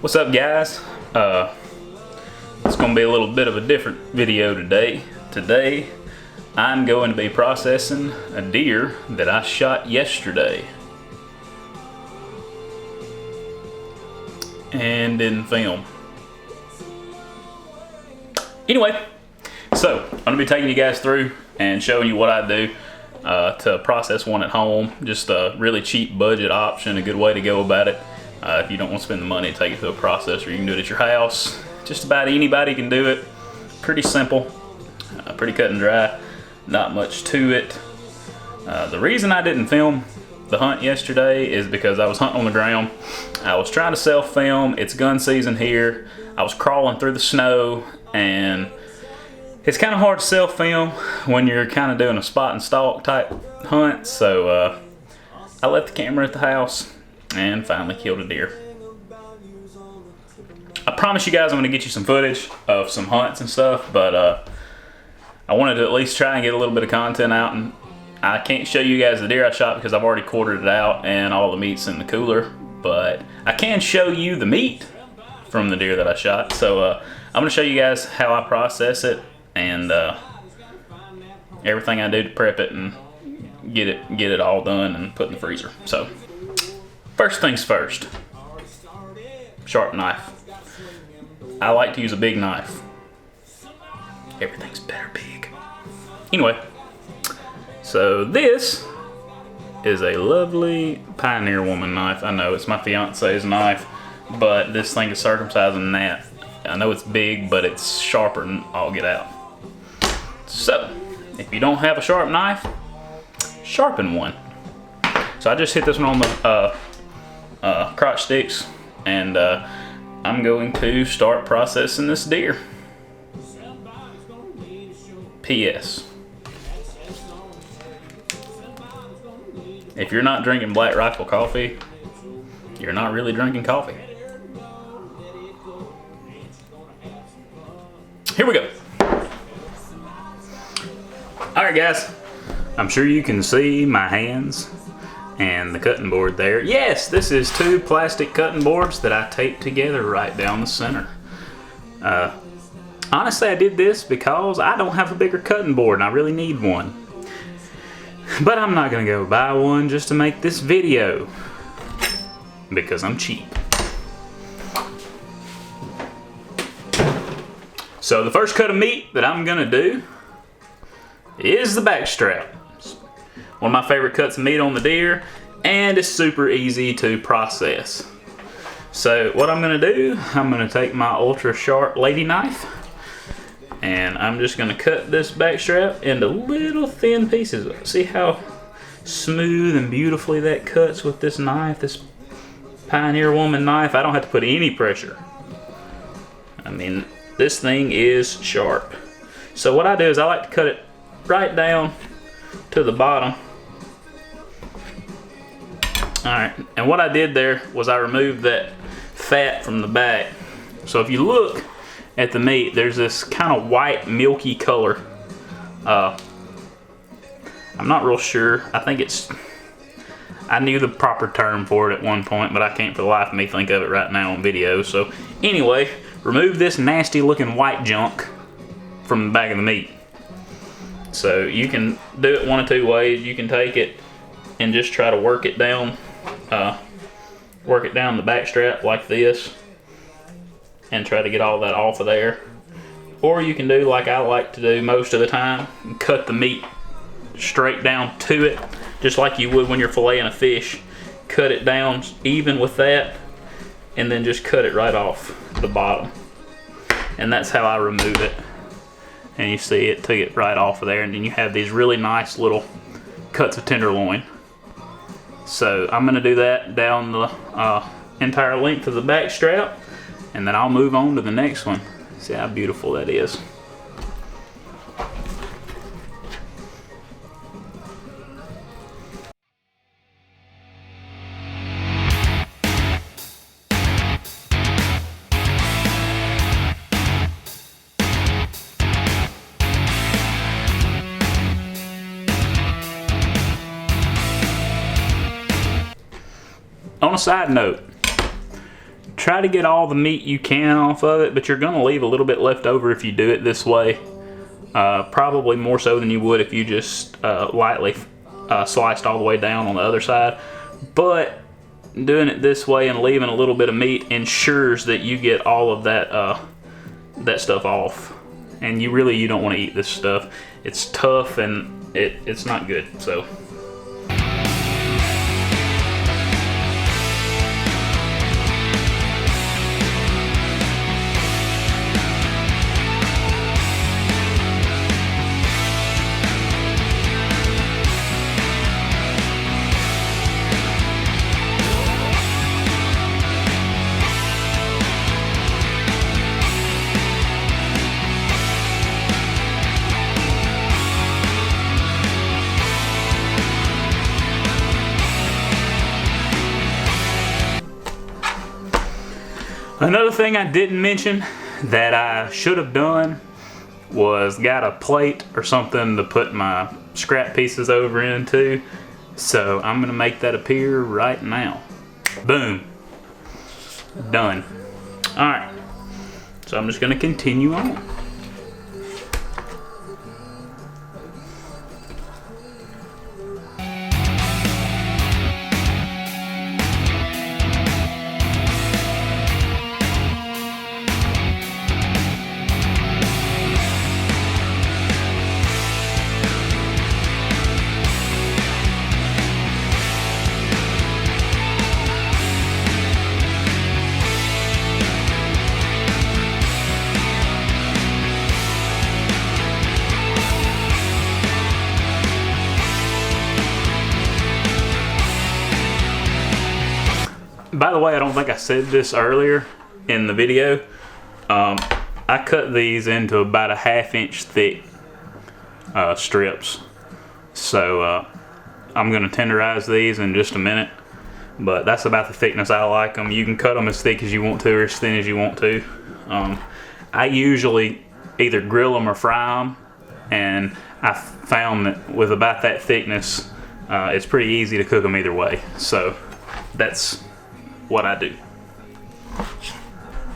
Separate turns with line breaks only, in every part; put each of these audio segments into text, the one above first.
What's up, guys? It's gonna be a little bit of a different video today. Today I'm going to be processing a deer that I shot yesterday and didn't film. Anyway, so I'm gonna be taking you guys through and showing you what I do to process one at home. Just a really cheap budget option, a good way to go about it. If you don't want to spend the money to take it to a processor, you can do it at your house. Just about anybody can do it. Pretty simple, pretty cut and dry, not much to it. The reason I didn't film the hunt yesterday is because I was hunting on the ground. I was trying to self-film. It's gun season here. I was crawling through the snow, and it's kind of hard to self-film when you're kind of doing a spot and stalk type hunt. So I left the camera at the house and finally killed a deer. I promise you guys I'm going to get you some footage of some hunts and stuff, but I wanted to at least try and get a little bit of content out, and I can't show you guys the deer I shot because I've already quartered it out and all the meat's in the cooler, but I can show you the meat from the deer that I shot. So I'm going to show you guys how I process it and everything I do to prep it and get it all done and put in the freezer. So first things first, sharp knife. I like to use a big knife. Everything's better big. Anyway, so this is a lovely Pioneer Woman knife. I know it's my fiance's knife, but this thing is circumcising that. I know it's big, but it's sharper than all get out. So, if you don't have a sharp knife, sharpen one. So I just hit this one on the crotch sticks, and I'm going to start processing this deer. P.S. If you're not drinking Black Rifle coffee, you're not really drinking coffee. Here we go. Alright guys, I'm sure you can see my hands and the cutting board there. Yes, this is 2 plastic cutting boards that I taped together right down the center. Honestly, I did this because I don't have a bigger cutting board and I really need one. But I'm not gonna go buy one just to make this video because I'm cheap. So the first cut of meat that I'm gonna do is the back strap. One of my favorite cuts of meat on the deer, and it's super easy to process. So what I'm gonna do, I'm gonna take my ultra sharp lady knife, and I'm just gonna cut this back strap into little thin pieces. See how smooth and beautifully that cuts with this knife, this Pioneer Woman knife? I don't have to put any pressure. I mean, this thing is sharp. So what I do is I like to cut it right down to the bottom. Alright, and what I did there was I removed that fat from the back. So if you look at the meat, there's this kind of white milky color. I'm not real sure. I knew the proper term for it at one point, but I can't for the life of me think of it right now on video. So anyway, remove this nasty looking white junk from the back of the meat. So you can do it one of 2 ways. You can take it and just try to work it down the back strap like this and try to get all that off of there. Or you can do like I like to do most of the time, and cut the meat straight down to it, just like you would when you're filleting a fish. Cut it down even with that, and then just cut it right off the bottom. And that's how I remove it. And you see it took it right off of there, and then you have these really nice little cuts of tenderloin. So I'm going to do that down the entire length of the back strap, and then I'll move on to the next one. See how beautiful that is. On a side note, try to get all the meat you can off of it, but you're gonna leave a little bit left over if you do it this way. Probably more so than you would if you just lightly sliced all the way down on the other side. But doing it this way and leaving a little bit of meat ensures that you get all of that that stuff off. And you don't want to eat this stuff. It's tough and it's not good. So. Another thing I didn't mention that I should have done was got a plate or something to put my scrap pieces over into. So I'm gonna make that appear right now. Boom. Done. Alright. So I'm just gonna continue on. By the way, I don't think I said this earlier in the video. I cut these into about a 1/2 inch thick strips. So I'm gonna tenderize these in just a minute, but that's about the thickness I like them. You can cut them as thick as you want to or as thin as you want to. I usually either grill them or fry them, and I found that with about that thickness, it's pretty easy to cook them either way. So that's what I do.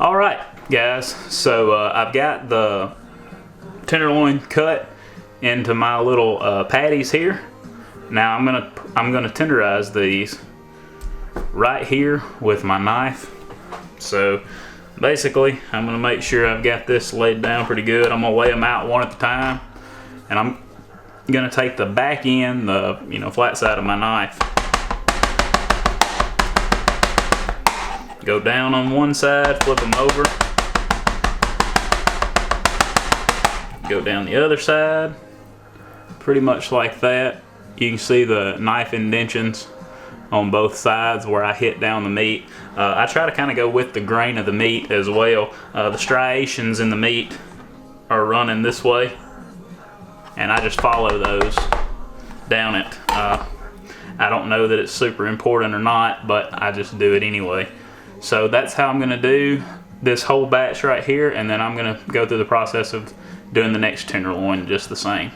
All right, guys. So I've got the tenderloin cut into my little patties here. Now I'm gonna tenderize these right here with my knife. So basically, I'm gonna make sure I've got this laid down pretty good. I'm gonna lay them out one at a time, and I'm gonna take the back end, the flat side of my knife. Go down on one side, flip them over. Go down the other side, pretty much like that. You can see the knife indentions on both sides where I hit down the meat. I try to kind of go with the grain of the meat as well. The striations in the meat are running this way, and I just follow those down it. I don't know that it's super important or not, but I just do it anyway. So that's how I'm gonna do this whole batch right here, and then I'm gonna go through the process of doing the next tenderloin just the same.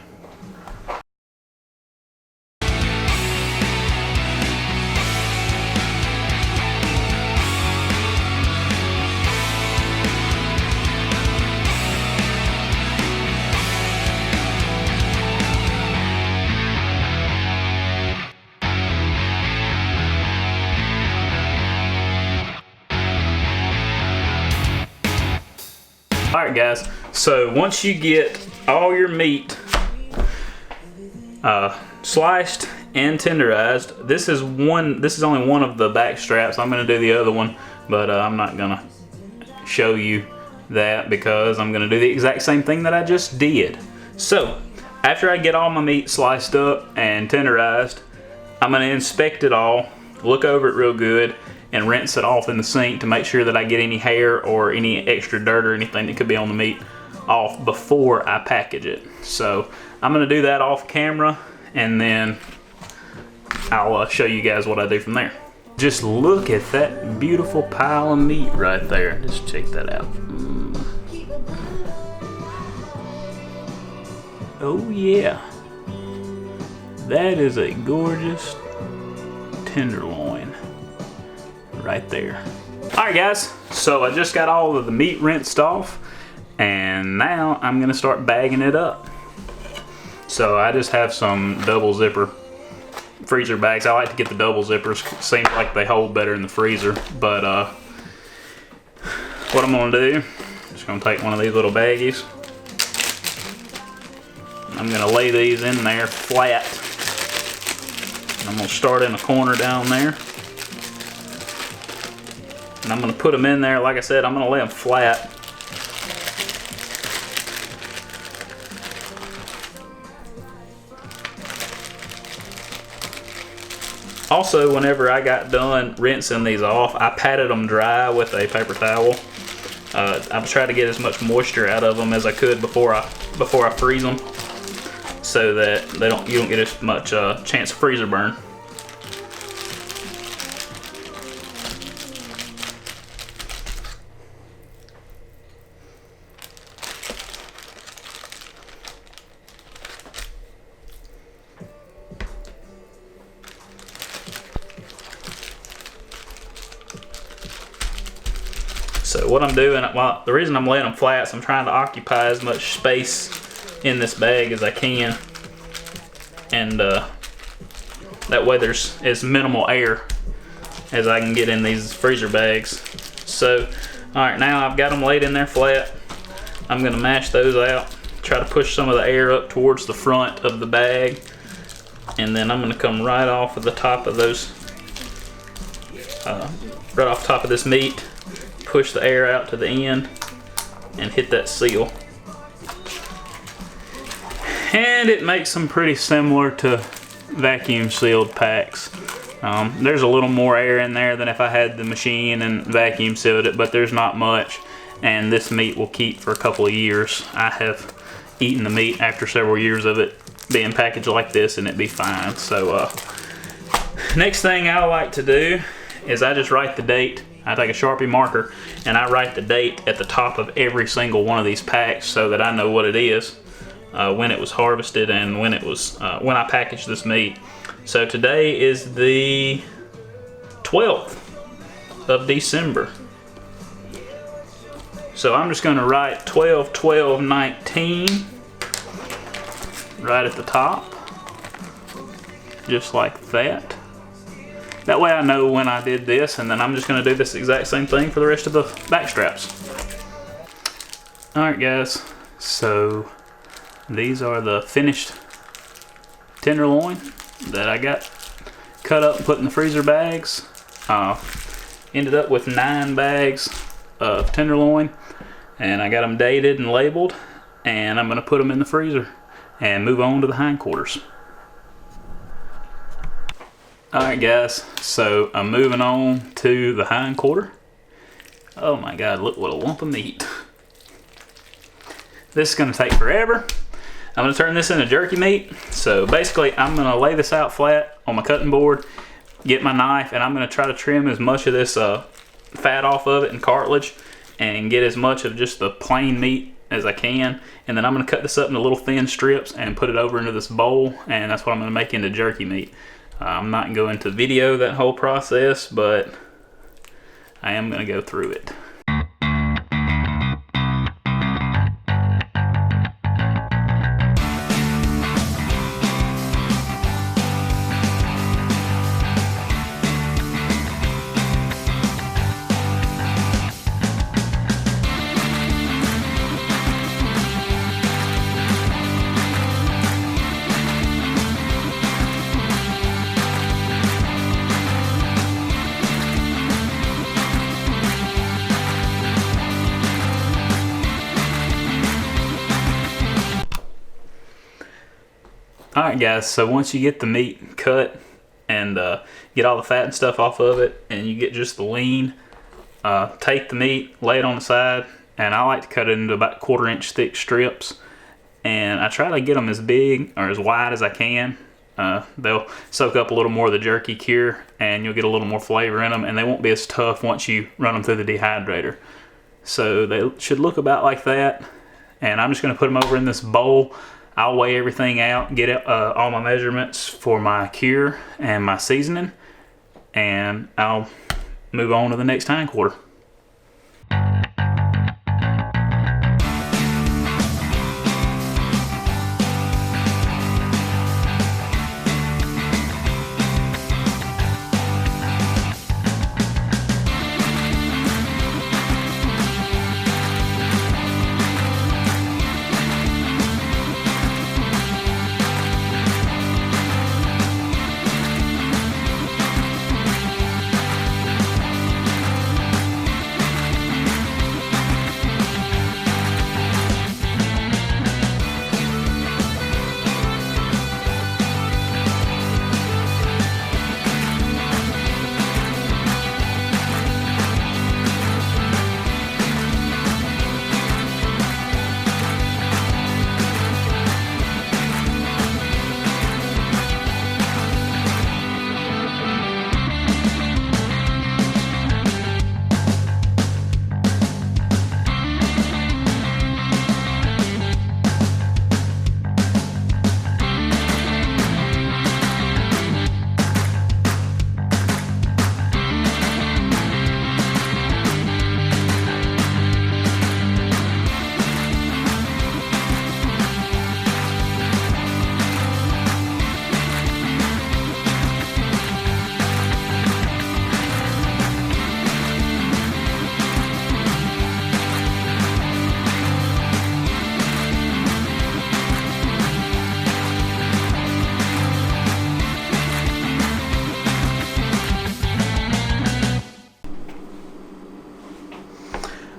Alright guys, so once you get all your meat sliced and tenderized, this is only one of the back straps. I'm going to do the other one, but I'm not going to show you that because I'm going to do the exact same thing that I just did. So after I get all my meat sliced up and tenderized, I'm going to inspect it all, look over it real good, and rinse it off in the sink to make sure that I get any hair or any extra dirt or anything that could be on the meat off before I package it. So I'm gonna do that off camera, and then I'll show you guys what I do from there. Just look at that beautiful pile of meat right there. Just check that out. Oh yeah, that is a gorgeous tenderloin right there. Alright guys, so I just got all of the meat rinsed off, and now I'm gonna start bagging it up. So I just have some double zipper freezer bags. I like to get the double zippers, seems like they hold better in the freezer. But what I'm gonna do, just gonna take one of these little baggies. I'm gonna lay these in there flat. I'm gonna start in a corner down there. And I'm gonna put them in there, like I said, I'm gonna lay them flat. Also, whenever I got done rinsing these off, I patted them dry with a paper towel. I tried to get as much moisture out of them as I could before I freeze them, so that you don't get as much chance of freezer burn. So what I'm doing, well, the reason I'm laying them flat is I'm trying to occupy as much space in this bag as I can, and that way there's as minimal air as I can get in these freezer bags. So, alright, now I've got them laid in there flat. I'm going to mash those out, try to push some of the air up towards the front of the bag, and then I'm going to come right off of the top of those, right off the top of this meat, push the air out to the end and hit that seal. And it makes them pretty similar to vacuum sealed packs. There's a little more air in there than if I had the machine and vacuum sealed it, but there's not much, and this meat will keep for a couple of years. I have eaten the meat after several years of it being packaged like this, and it'd be fine. So next thing I like to do is I just write the date. I take a Sharpie marker and I write the date at the top of every single one of these packs so that I know what it is, when it was harvested, and when I packaged this meat. So today is the 12th of December. So I'm just going to write 12/12/19 right at the top, just like that. That way I know when I did this, and then I'm just going to do this exact same thing for the rest of the back straps. Alright guys, so these are the finished tenderloin that I got cut up and put in the freezer bags. Ended up with 9 bags of tenderloin, and I got them dated and labeled, and I'm going to put them in the freezer and move on to the hindquarters. Alright guys, so I'm moving on to the hindquarter. Oh my god, look what a lump of meat. This is going to take forever. I'm going to turn this into jerky meat. So basically I'm going to lay this out flat on my cutting board, get my knife, and I'm going to try to trim as much of this fat off of it and cartilage, and get as much of just the plain meat as I can. And then I'm going to cut this up into little thin strips and put it over into this bowl, and that's what I'm going to make into jerky meat. I'm not going to video that whole process, but I am going to go through it. Alright guys, so once you get the meat cut and get all the fat and stuff off of it, and you get just the lean, take the meat, lay it on the side, and I like to cut it into about 1/4 inch thick strips, and I try to get them as big or as wide as I can. They'll soak up a little more of the jerky cure, and you'll get a little more flavor in them, and they won't be as tough once you run them through the dehydrator. So they should look about like that, and I'm just going to put them over in this bowl. I'll weigh everything out, get all my measurements for my cure and my seasoning, and I'll move on to the next hindquarter.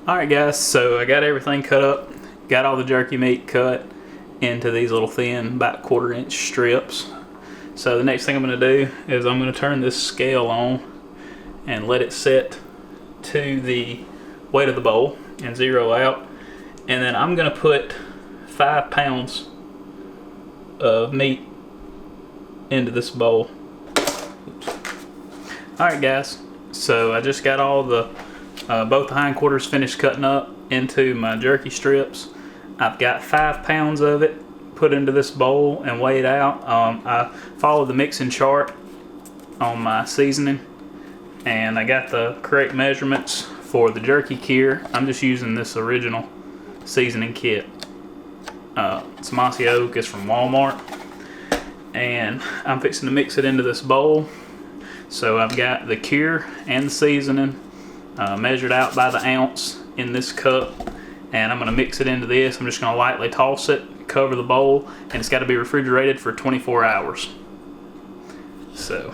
Alright guys, so I got everything cut up, got all the jerky meat cut into these little thin, about 1/4 inch strips. So the next thing I'm going to do is I'm going to turn this scale on and let it set to the weight of the bowl and zero out. And then I'm going to put 5 pounds of meat into this bowl. Alright guys, so I just got all the both the hindquarters finished cutting up into my jerky strips. I've got 5 pounds of it put into this bowl and weighed out. I followed the mixing chart on my seasoning, and I got the correct measurements for the jerky cure. I'm just using this original seasoning kit. It's Mossy Oak, it's from Walmart, and I'm fixing to mix it into this bowl. So I've got the cure and the seasoning measured out by the ounce in this cup, and I'm going to mix it into this. I'm just going to lightly toss it, cover the bowl, and it's got to be refrigerated for 24 hours. So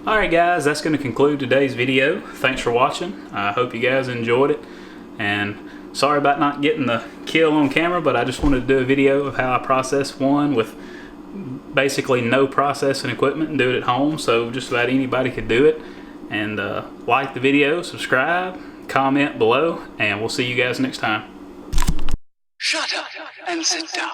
alright guys, that's going to conclude today's video. Thanks for watching. I hope you guys enjoyed it. And sorry about not getting the kill on camera, but I just wanted to do a video of how I process one with basically no processing equipment and do it at home. So just about anybody could do it. And like the video, subscribe, comment below, and we'll see you guys next time.
Shut up and sit down.